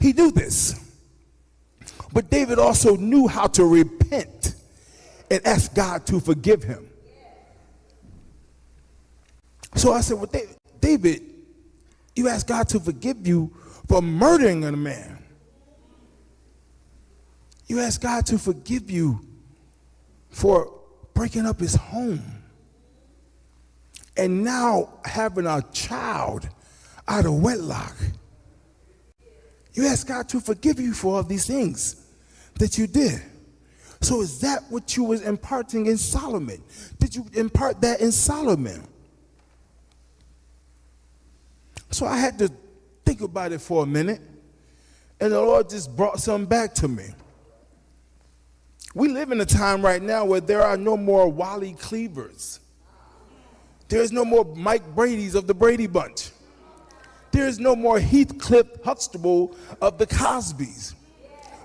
He knew this. But David also knew how to repent and ask God to forgive him. So I said, well, David, you asked God to forgive you for murdering a man. You asked God to forgive you for breaking up his home. And now having a child out of wedlock. You asked God to forgive you for all these things that you did. So is that what you was imparting in Solomon? Did you impart that in Solomon? So I had to think about it for a minute, and the Lord just brought something back to me. We live in a time right now where there are no more Wally Cleavers. There's no more Mike Brady's of the Brady Bunch. There's no more Heathcliff Huxtable of the Cosbys.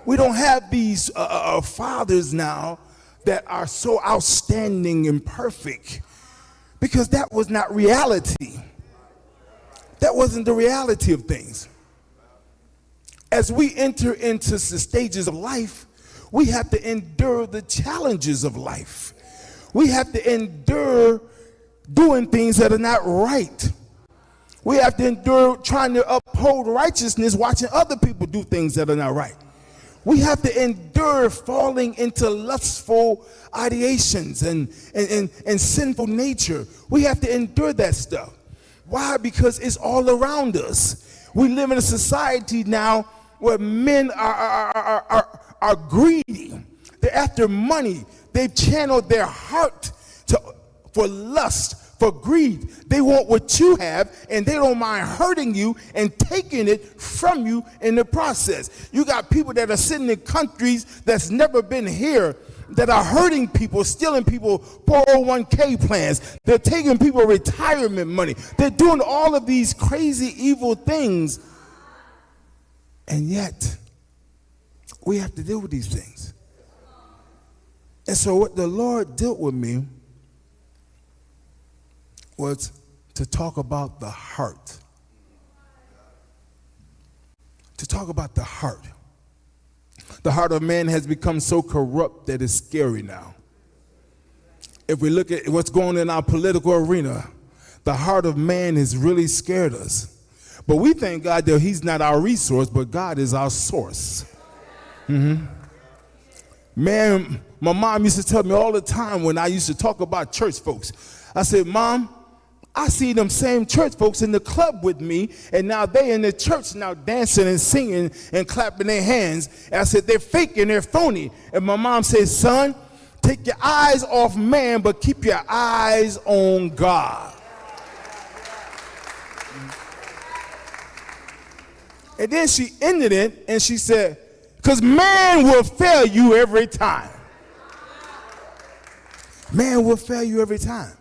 We don't have these fathers now that are so outstanding and perfect, because that was not reality. That wasn't the reality of things. As we enter into the stages of life, we have to endure the challenges of life. We have to endure doing things that are not right. We have to endure trying to uphold righteousness, watching other people do things that are not right. We have to endure falling into lustful ideations and sinful nature. We have to endure that stuff. Why? Because it's all around us. We live in a society now where men are greedy. They're after money. They've channeled their heart for lust, for greed. They want what you have, and they don't mind hurting you and taking it from you in the process. You got people that are sitting in countries that's never been here that are hurting people, stealing people 401k plans. They're taking people retirement money. They're doing all of these crazy, evil things. And yet, we have to deal with these things. And so what the Lord dealt with me was to talk about the heart. To talk about the heart. The heart of man has become so corrupt that it's scary now. If we look at what's going on in our political arena, the heart of man has really scared us. But we thank God that he's not our resource, but God is our source. Man, my mom used to tell me all the time when I used to talk about church folks. I said, Mom, I see them same church folks in the club with me, and now they in the church now dancing and singing and clapping their hands. And I said, they're fake and they're phony. And my mom said, son, take your eyes off man, but keep your eyes on God. And then she ended it and she said, because man will fail you every time. Man will fail you every time.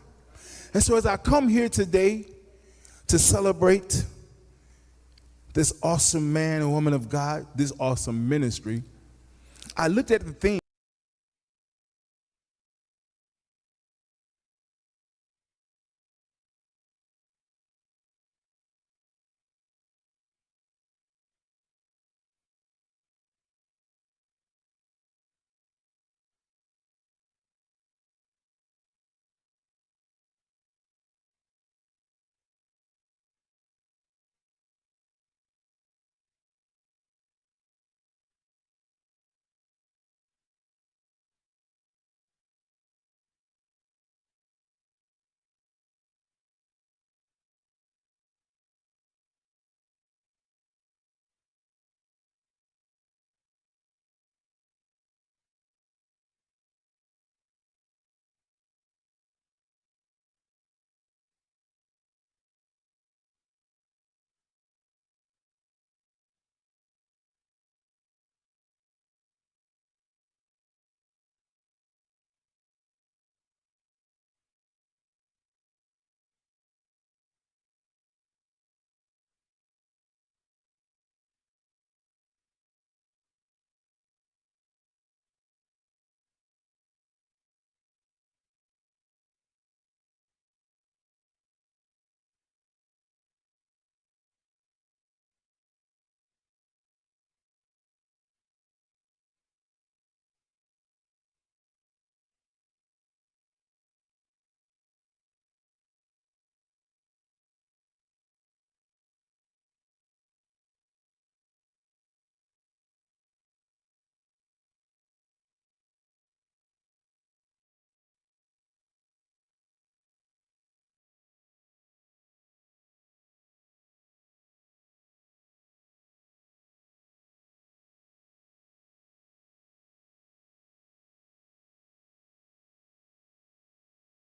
And so as I come here today to celebrate this awesome man and woman of God, this awesome ministry, I looked at the theme